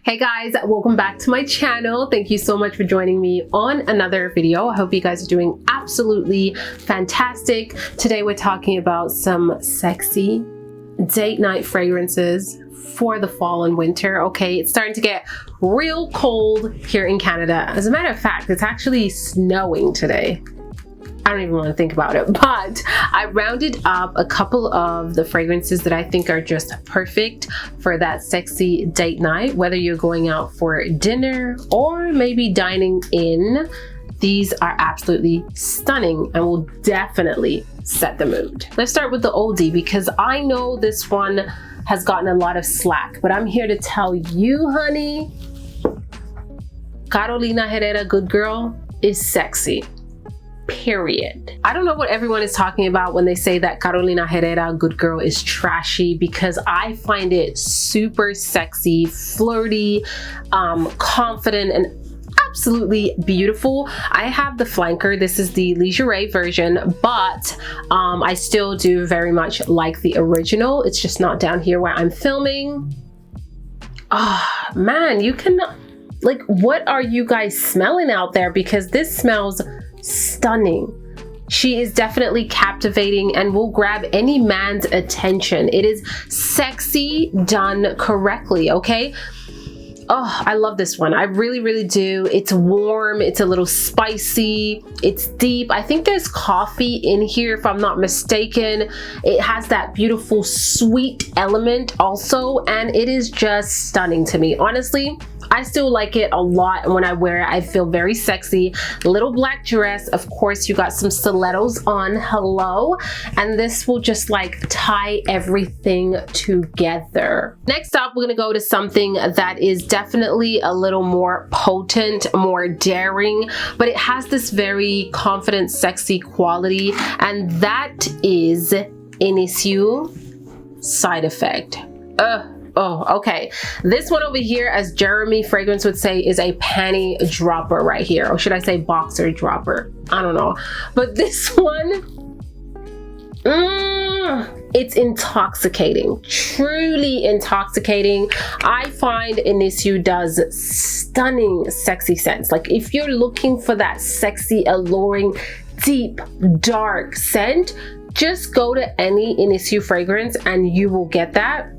Hey guys, welcome back to my channel. Thank you so much for joining me on another video. I hope you guys are doing absolutely fantastic. Today we're talking about some sexy date night fragrances for the fall and winter. Okay, it's starting to get real cold here in Canada. As a matter of fact, it's actually snowing today. I don't even want to think about it, but I rounded up a couple of the fragrances that I think are just perfect for that sexy date night, whether you're going out for dinner or maybe dining in. These are absolutely stunning and will definitely set the mood. Let's start with the oldie because I know this one has gotten a lot of slack, but I'm here to tell you, honey, Carolina Herrera Good Girl is sexy. Period. I don't know what everyone is talking about when they say that Carolina Herrera Good Girl is trashy, because I find it super sexy, flirty, confident, and absolutely beautiful. I have the flanker. This is the lingerie version, but I still do very much like the original. It's just not down here where I'm filming. Oh man, you can, like, what are you guys smelling out there? Because this smells stunning. She is definitely captivating and will grab any man's attention. It is sexy done correctly, okay? Oh, I love this one. I really, really do. It's warm. It's a little spicy. It's deep. I think there's coffee in here, if I'm not mistaken. It has that beautiful sweet element also, and it is just stunning to me. Honestly, I still like it a lot, and when I wear it, I feel very sexy. Little black dress. Of course, you got some stilettos on. Hello. And this will just like tie everything together. Next up, we're gonna go to something that is definitely a little more potent, more daring, but it has this very confident, sexy quality, and that is Initio Side Effect. Oh, okay. This one over here, as Jeremy Fragrance would say, is a panty dropper right here. Or should I say boxer dropper? I don't know. But this one, it's intoxicating. Truly intoxicating. I find Initio does stunning sexy scents. Like, if you're looking for that sexy, alluring, deep, dark scent, just go to any Initio fragrance and you will get that.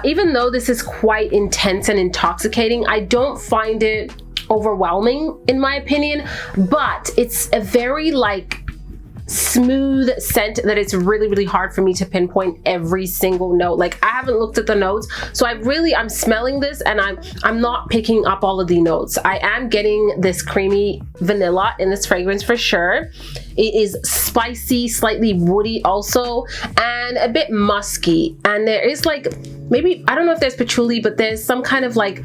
Even though this is quite intense and intoxicating, I don't find it overwhelming in my opinion, but it's a very like smooth scent that it's really, really hard for me to pinpoint every single note. Like, I haven't looked at the notes, so I'm smelling this and I'm not picking up all of the notes. I am getting this creamy vanilla in this fragrance for sure. It is spicy, slightly woody also, and a bit musky. And there is like, maybe, I don't know if there's patchouli, but there's some kind of like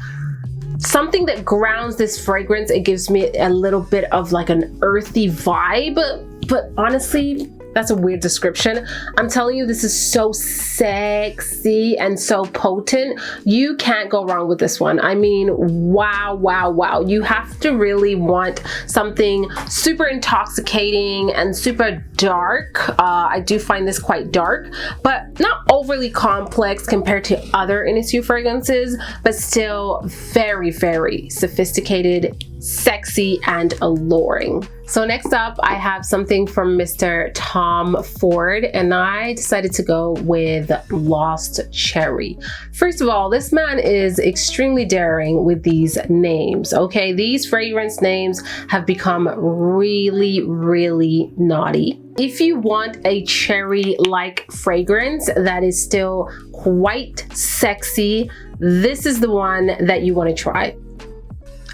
something that grounds this fragrance. It gives me a little bit of like an earthy vibe, but honestly, that's a weird description. I'm telling you, this is so sexy and so potent. You can't go wrong with this one. I mean, wow, wow, wow. You have to really want something super intoxicating and super dark. I do find this quite dark, but not overly complex compared to other Initio fragrances, but still very, very sophisticated, sexy, and alluring. So next up, I have something from Mr. Tom Ford, and I decided to go with Lost Cherry. First of all, this man is extremely daring with these names, okay? These fragrance names have become really, really naughty. If you want a cherry-like fragrance that is still quite sexy, this is the one that you want to try.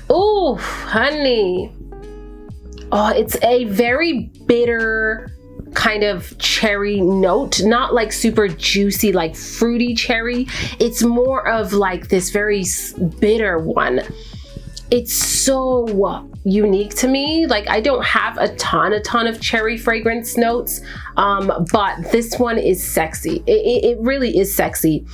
Oh, honey. Oh, it's a very bitter kind of cherry note, not like super juicy, like fruity cherry. It's more of like this very bitter one. It's so unique to me. Like, I don't have a ton of cherry fragrance notes, but this one is sexy. It really is sexy.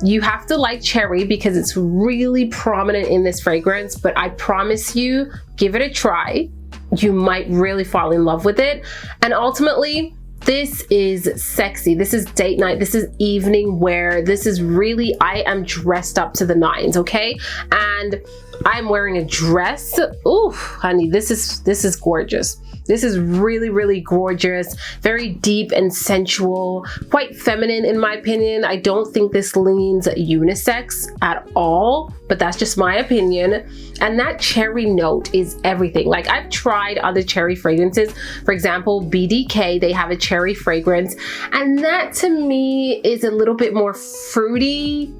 You have to like cherry because it's really prominent in this fragrance, but I promise you, give it a try. You might really fall in love with it. And ultimately, this is sexy. This is date night. This is evening wear. This is really, I am dressed up to the nines, okay? And I'm wearing a dress. Ooh, honey, this is gorgeous. This is really, really gorgeous. Very deep and sensual, quite feminine in my opinion. I don't think this leans unisex at all, but that's just my opinion. And that cherry note is everything. Like, I've tried other cherry fragrances. For example, BDK, they have a cherry fragrance, and that to me is a little bit more fruity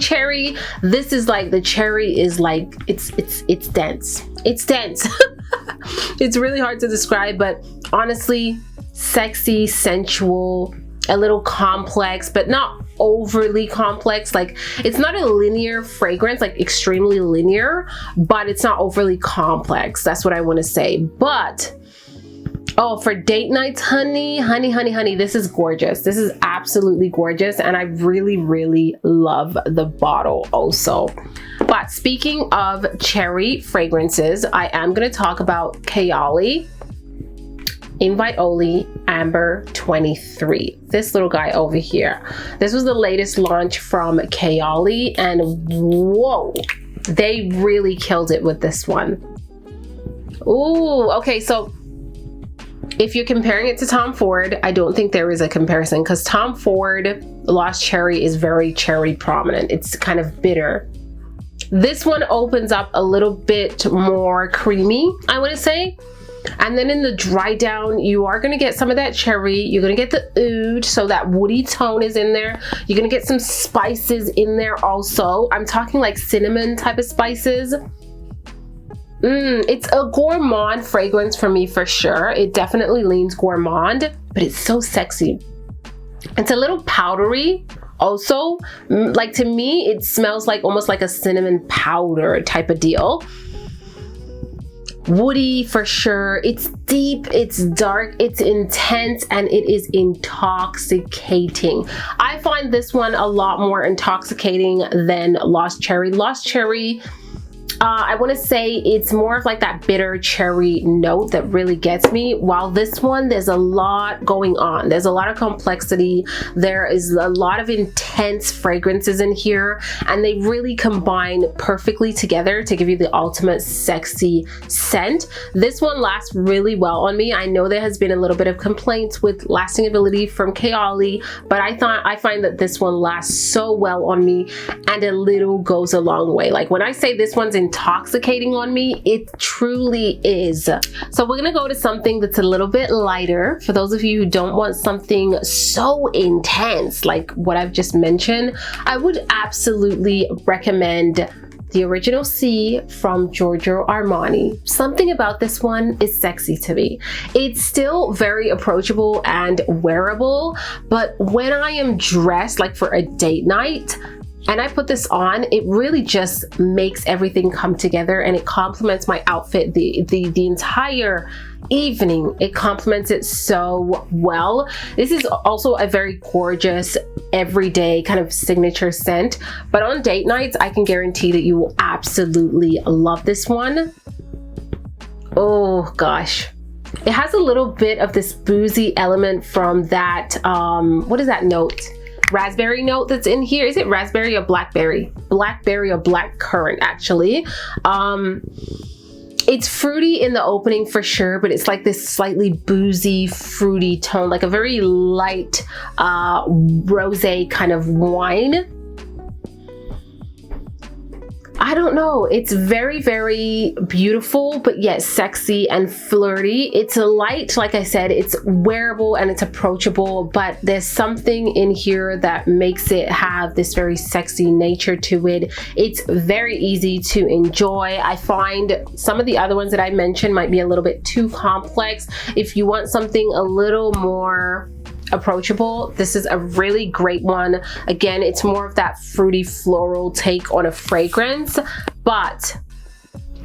cherry. This is like, the cherry is like, it's dense. It's dense. It's really hard to describe, but honestly, sexy, sensual, a little complex, but not overly complex. Like, it's not a linear fragrance, like extremely linear, but it's not overly complex. That's what I want to say. But oh, for date nights, honey, this is gorgeous. This is absolutely gorgeous, and I really, really love the bottle also. But speaking of cherry fragrances, I am going to talk about Kayali Invite Only Amber 23. This little guy over here. This was the latest launch from Kayali, and whoa, they really killed it with this one. Ooh, okay, so if you're comparing it to Tom Ford, I don't think there is a comparison, because Tom Ford Lost Cherry is very cherry prominent. It's kind of bitter. This one opens up a little bit more creamy, I want to say. And then in the dry down, you are going to get some of that cherry. You're going to get the oud, so that woody tone is in there. You're going to get some spices in there also. I'm talking like cinnamon type of spices. It's a gourmand fragrance for me for sure. It definitely leans gourmand, but it's so sexy. It's a little powdery also. Like, to me, it smells like almost like a cinnamon powder type of deal. Woody for sure. It's deep, it's dark, it's intense, and it is intoxicating. I find this one a lot more intoxicating than Lost Cherry. Lost Cherry, I want to say it's more of like that bitter cherry note that really gets me, while this one, there's a lot going on. There's a lot of complexity. There is a lot of intense fragrances in here, and they really combine perfectly together to give you the ultimate sexy scent. This one lasts really well on me. I know there has been a little bit of complaints with lasting ability from Kayali, but I find that this one lasts so well on me, and a little goes a long way. Like, when I say this one's intoxicating on me, it truly is. So we're gonna go to something that's a little bit lighter for those of you who don't want something so intense like what I've just mentioned. I would absolutely recommend the Original Si from Giorgio Armani. Something about this one is sexy to me. It's still very approachable and wearable, but when I am dressed like for a date night and I put this on, it really just makes everything come together, and it complements my outfit the entire evening. It complements it so well. This is also a very gorgeous everyday kind of signature scent, but on date nights, I can guarantee that you will absolutely love this one. Oh gosh. It has a little bit of this boozy element from that, what is that note? Raspberry note that's in here. Is it raspberry or blackberry? Blackberry or blackcurrant, actually. It's fruity in the opening for sure, but it's like this slightly boozy, fruity tone, like a very light rosé kind of wine. I don't know. It's very, very beautiful, but yet sexy and flirty. It's a light, like I said, it's wearable and it's approachable, but there's something in here that makes it have this very sexy nature to it. It's very easy to enjoy. I find some of the other ones that I mentioned might be a little bit too complex. If you want something a little more approachable, this is a really great one. Again, it's more of that fruity floral take on a fragrance, but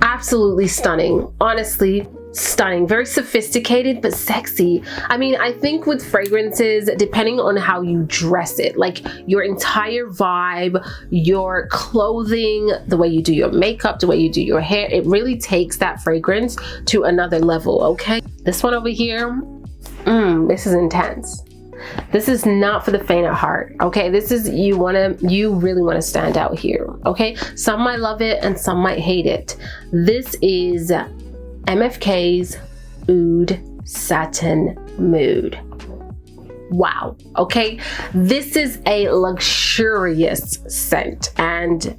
absolutely stunning. Honestly, stunning. Very sophisticated but sexy. I mean, I think with fragrances, depending on how you dress it, like your entire vibe, your clothing, the way you do your makeup, the way you do your hair, it really takes that fragrance to another level, okay? This one over here, This is intense. This is not for the faint of heart, okay? This is, you really wanna stand out here, okay? Some might love it and some might hate it. This is MFK's Oud Satin Mood. Wow, okay? This is a luxurious scent, and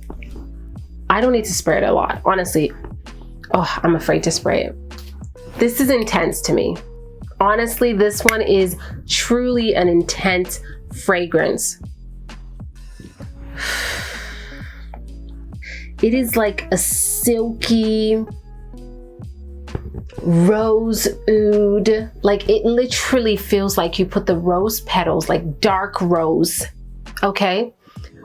I don't need to spray it a lot, honestly. Oh, I'm afraid to spray it. This is intense to me. Honestly, this one is truly an intense fragrance. It is like a silky rose oud. Like, it literally feels like you put the rose petals, like dark rose, okay,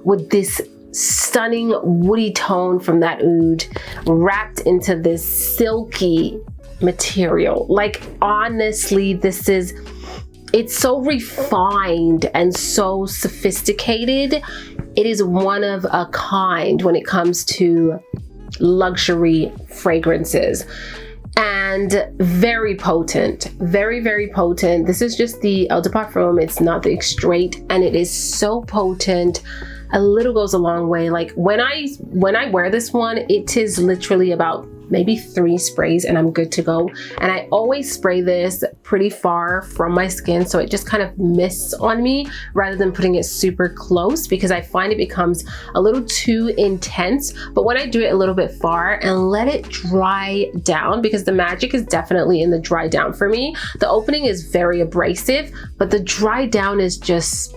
with this stunning woody tone from that oud wrapped into this silky material. Like, honestly, it's so refined and so sophisticated. It is one of a kind when it comes to luxury fragrances, and very potent, very, very potent. This is just the Eau de Parfum. It's not the extrait, and it is so potent. A little goes a long way. Like, when I wear this one, it is literally about maybe 3 sprays and I'm good to go. And I always spray this pretty far from my skin, so it just kind of mists on me rather than putting it super close, because I find it becomes a little too intense. But when I do it a little bit far and let it dry down, because the magic is definitely in the dry down for me. The opening is very abrasive, but the dry down is just,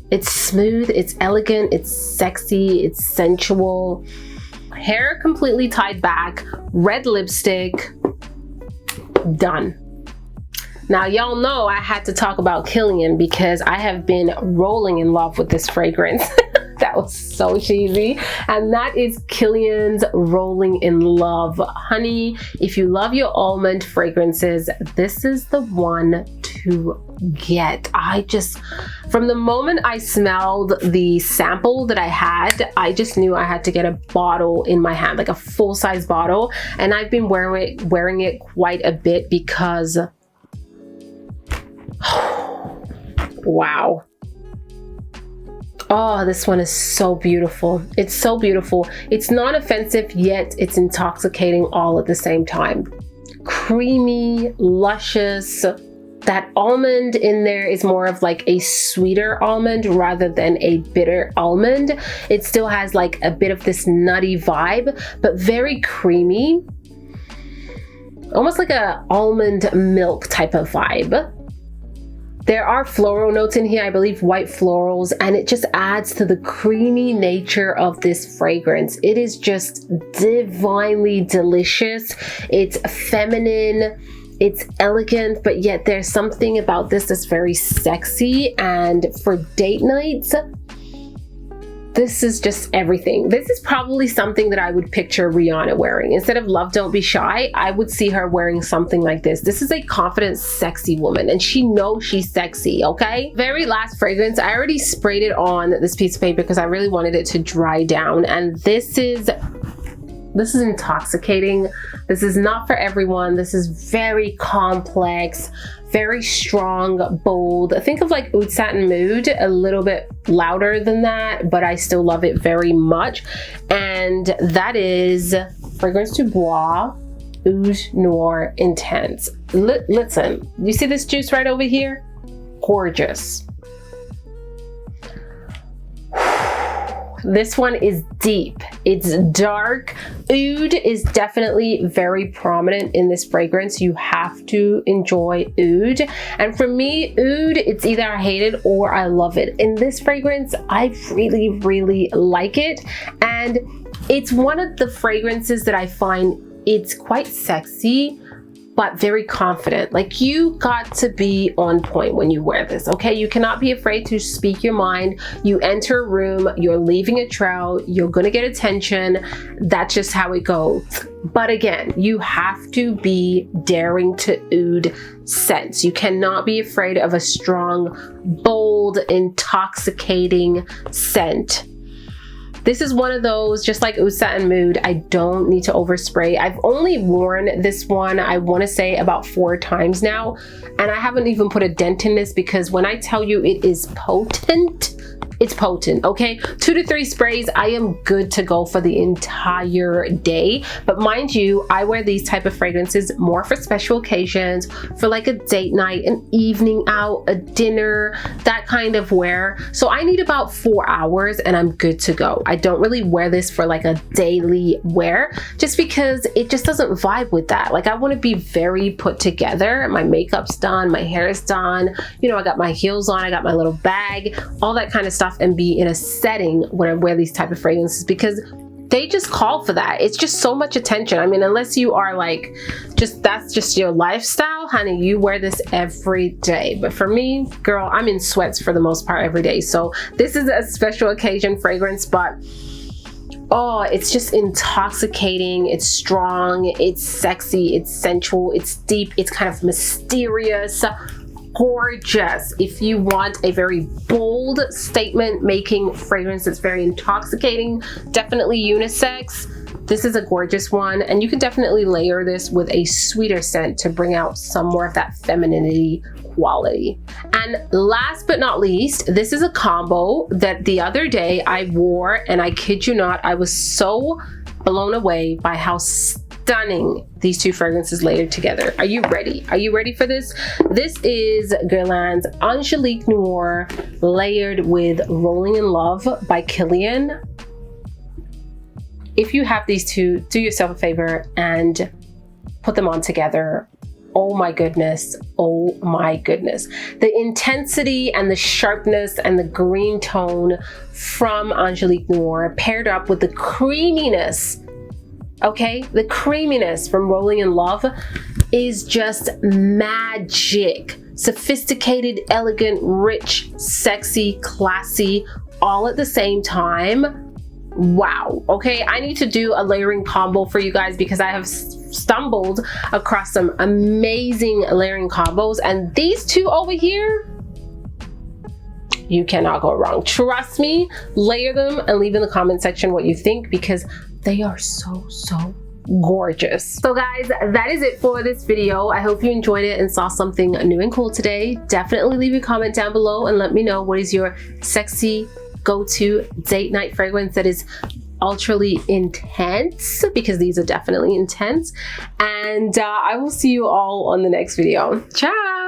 it's smooth, it's elegant, it's sexy, it's sensual. Hair completely tied back, red lipstick, done. Now, y'all know I had to talk about Kilian because I have been rolling in love with this fragrance. That was so cheesy. And that is Kilian's Rolling in Love. Honey, if you love your almond fragrances, this is the one to get. From the moment I smelled the sample that I had, I just knew I had to get a bottle in my hand, like a full-size bottle. And I've been wearing it quite a bit because, wow. Oh, this one is so beautiful. It's so beautiful. It's not offensive, yet it's intoxicating all at the same time. Creamy, luscious. That almond in there is more of like a sweeter almond rather than a bitter almond. It still has like a bit of this nutty vibe, but very creamy. Almost like a almond milk type of vibe. There are floral notes in here, I believe white florals, and it just adds to the creamy nature of this fragrance. It is just divinely delicious. It's feminine, it's elegant, but yet there's something about this that's very sexy. And for date nights, this is just everything. This is probably something that I would picture Rihanna wearing. Instead of Love Don't Be Shy, I would see her wearing something like this. This is a confident, sexy woman, and she knows she's sexy, okay? Very last fragrance, I already sprayed it on this piece of paper because I really wanted it to dry down, and this is intoxicating. This is not for everyone. This is very complex, very strong, bold. Think of like Oud Satin Mood, a little bit louder than that, but I still love it very much. And that is Fragrance du Bois Oud Noir Intense. Listen, you see this juice right over here? Gorgeous. This one is deep, it's dark. Oud is definitely very prominent in this fragrance. You have to enjoy oud. And for me, oud, it's either I hate it or I love it. In this fragrance, I really, really like it. And it's one of the fragrances that I find it's quite sexy, but very confident. Like, you got to be on point when you wear this, okay? You cannot be afraid to speak your mind. You enter a room, you're leaving a trail, you're gonna get attention. That's just how it goes. But again, you have to be daring to oud scents. You cannot be afraid of a strong, bold, intoxicating scent. This is one of those, just like Oud Satin Mood, I don't need to overspray. I've only worn this one, I want to say about 4 times now, and I haven't even put a dent in this, because when I tell you it is potent, it's potent, okay? 2 to 3 sprays, I am good to go for the entire day. But mind you, I wear these type of fragrances more for special occasions, for like a date night, an evening out, a dinner, that kind of wear. So I need about 4 hours and I'm good to go. I don't really wear this for like a daily wear, just because it just doesn't vibe with that. Like, I want to be very put together. My makeup's done, my hair is done, you know, I got my heels on, I got my little bag, all that kind of stuff, and be in a setting when I wear these type of fragrances, because they just call for that. It's just so much attention. I mean, unless you are like, that's just your lifestyle, honey, you wear this every day. But for me, girl, I'm in sweats for the most part every day. So this is a special occasion fragrance, but oh, it's just intoxicating. It's strong, it's sexy, it's sensual, it's deep, it's kind of mysterious, gorgeous. If you want a very bold statement making fragrance that's very intoxicating, definitely unisex, this is a gorgeous one. And you can definitely layer this with a sweeter scent to bring out some more of that femininity quality. And last but not least, this is a combo that the other day I wore, and I kid you not, I was so blown away by how stunning these 2 fragrances layered together. Are you ready? Are you ready for this? This is Guerlain's Angelique Noir layered with Rolling in Love by Kilian. If you have these 2, do yourself a favor and put them on together. Oh my goodness, oh my goodness. The intensity and the sharpness and the green tone from Angelique Noir paired up with the creaminess, okay? The creaminess from Rolling in Love is just magic. Sophisticated, elegant, rich, sexy, classy, all at the same time. Wow, okay, I need to do a layering combo for you guys, because I have stumbled across some amazing layering combos, and these 2 over here, you cannot go wrong. Trust me, layer them and leave in the comment section what you think, because they are so gorgeous. So guys, that is it for this video. I hope you enjoyed it and saw something new and cool today. Definitely leave a comment down below and let me know what is your sexy go-to date night fragrance that is ultrally intense, because these are definitely intense. And I will see you all on the next video. Ciao.